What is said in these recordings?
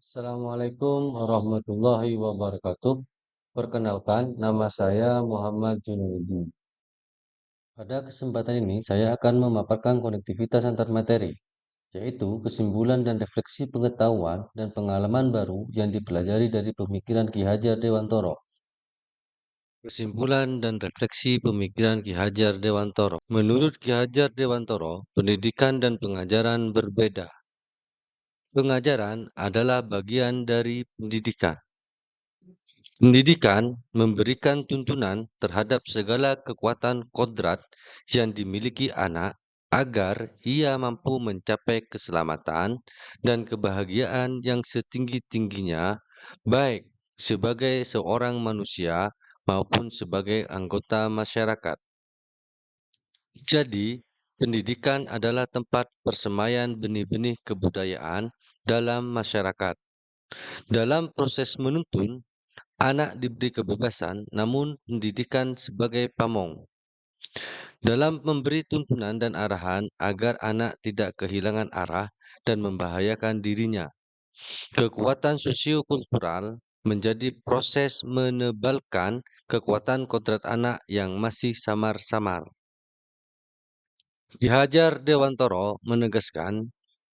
Assalamualaikum warahmatullahi wabarakatuh. Perkenalkan, nama saya Muhammad Junaidy. Pada kesempatan ini, saya akan memaparkan konektivitas antar materi, yaitu kesimpulan dan refleksi pengetahuan dan pengalaman baru yang dipelajari dari pemikiran Ki Hajar Dewantoro. Kesimpulan dan refleksi pemikiran Ki Hajar Dewantoro. Menurut Ki Hajar Dewantoro, pendidikan dan pengajaran berbeda. Pengajaran adalah bagian dari pendidikan. Pendidikan memberikan tuntunan terhadap segala kekuatan kodrat yang dimiliki anak agar ia mampu mencapai keselamatan dan kebahagiaan yang setinggi-tingginya, baik sebagai seorang manusia maupun sebagai anggota masyarakat. Jadi, pendidikan adalah tempat persemaian benih-benih kebudayaan dalam masyarakat. Dalam proses menuntun, anak diberi kebebasan, namun pendidikan sebagai pamong. Dalam memberi tuntunan dan arahan agar anak tidak kehilangan arah dan membahayakan dirinya. Kekuatan sosiokultural menjadi proses menebalkan kekuatan kodrat anak yang masih samar-samar. Ki Hajar Dewantoro menegaskan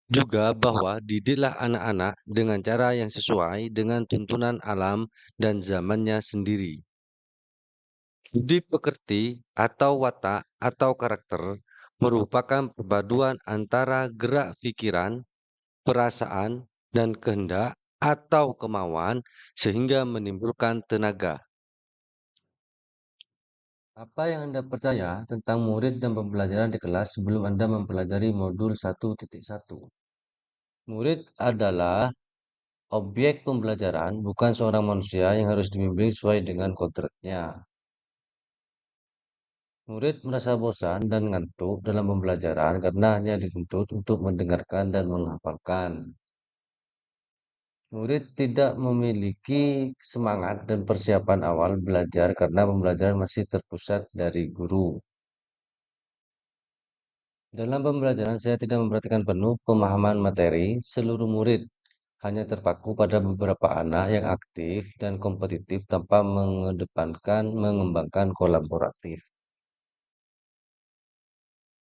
juga bahwa didiklah anak-anak dengan cara yang sesuai dengan tuntunan alam dan zamannya sendiri. Budi pekerti atau watak atau karakter merupakan perpaduan antara gerak pikiran, perasaan, dan kehendak atau kemauan sehingga menimbulkan tenaga. Apa yang Anda percaya tentang murid dan pembelajaran di kelas sebelum Anda mempelajari modul 1.1? Murid adalah objek pembelajaran, bukan seorang manusia yang harus dibimbing sesuai dengan kodratnya. Murid merasa bosan dan ngantuk dalam pembelajaran karena hanya dituntut untuk mendengarkan dan menghafalkan. Murid tidak memiliki semangat dan persiapan awal belajar karena pembelajaran masih terpusat dari guru. Dalam pembelajaran, saya tidak memperhatikan penuh pemahaman materi seluruh murid, hanya terpaku pada beberapa anak yang aktif dan kompetitif tanpa mengedepankan mengembangkan kolaboratif.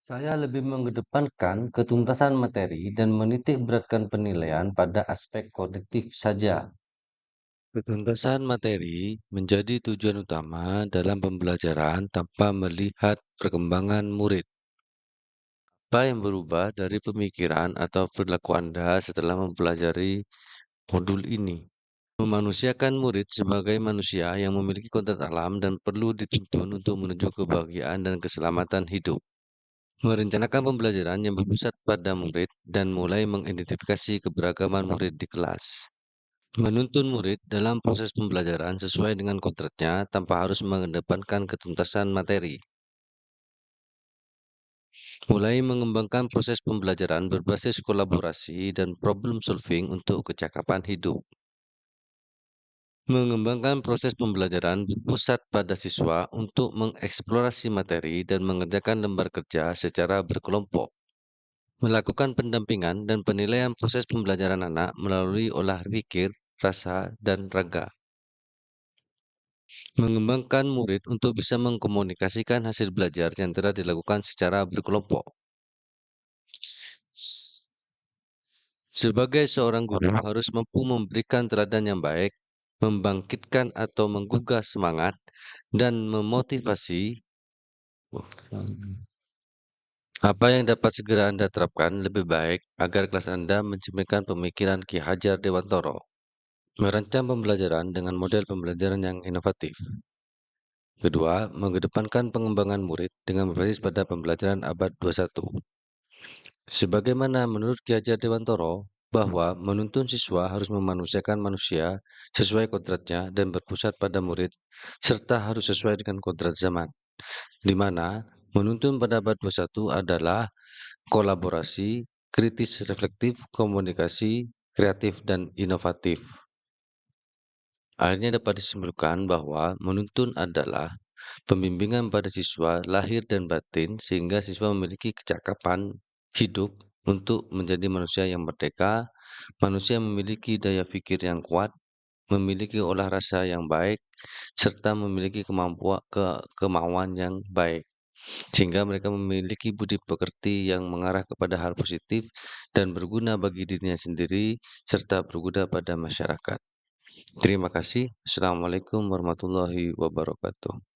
Saya lebih mengedepankan ketuntasan materi dan menitik beratkan penilaian pada aspek kognitif saja. Ketuntasan materi menjadi tujuan utama dalam pembelajaran tanpa melihat perkembangan murid. Apa yang berubah dari pemikiran atau perilaku Anda setelah mempelajari modul ini? Memanusiakan murid sebagai manusia yang memiliki kodrat alam dan perlu dituntun untuk menuju kebahagiaan dan keselamatan hidup. Merencanakan pembelajaran yang berpusat pada murid dan mulai mengidentifikasi keberagaman murid di kelas. Menuntun murid dalam proses pembelajaran sesuai dengan kodratnya tanpa harus mengedepankan ketuntasan materi. Mulai mengembangkan proses pembelajaran berbasis kolaborasi dan problem solving untuk kecakapan hidup. Mengembangkan proses pembelajaran berpusat pada siswa untuk mengeksplorasi materi dan mengerjakan lembar kerja secara berkelompok. Melakukan pendampingan dan penilaian proses pembelajaran anak melalui olah pikir, rasa, dan raga. Mengembangkan murid untuk bisa mengkomunikasikan hasil belajar yang telah dilakukan secara berkelompok. Sebagai seorang guru harus mampu memberikan teladan yang baik, membangkitkan atau menggugah semangat, dan memotivasi. Apa yang dapat segera Anda terapkan lebih baik agar kelas Anda mencerminkan pemikiran Ki Hajar Dewantoro. Merancang pembelajaran dengan model pembelajaran yang inovatif. Kedua, mengedepankan pengembangan murid dengan berbasis pada pembelajaran abad 21. Sebagaimana menurut Ki Hajar Dewantoro, bahwa menuntun siswa harus memanusiakan manusia sesuai kodratnya dan berpusat pada murid, serta harus sesuai dengan kodrat zaman, di mana menuntun pada abad 21 adalah kolaborasi, kritis reflektif, komunikasi, kreatif, dan inovatif. Akhirnya dapat disimpulkan bahwa menuntun adalah pembimbingan pada siswa lahir dan batin sehingga siswa memiliki kecakapan hidup untuk menjadi manusia yang merdeka, manusia memiliki daya pikir yang kuat, memiliki olah rasa yang baik, serta memiliki kemauan yang baik. Sehingga mereka memiliki budi pekerti yang mengarah kepada hal positif dan berguna bagi dirinya sendiri, serta berguna pada masyarakat. Terima kasih. Assalamualaikum warahmatullahi wabarakatuh.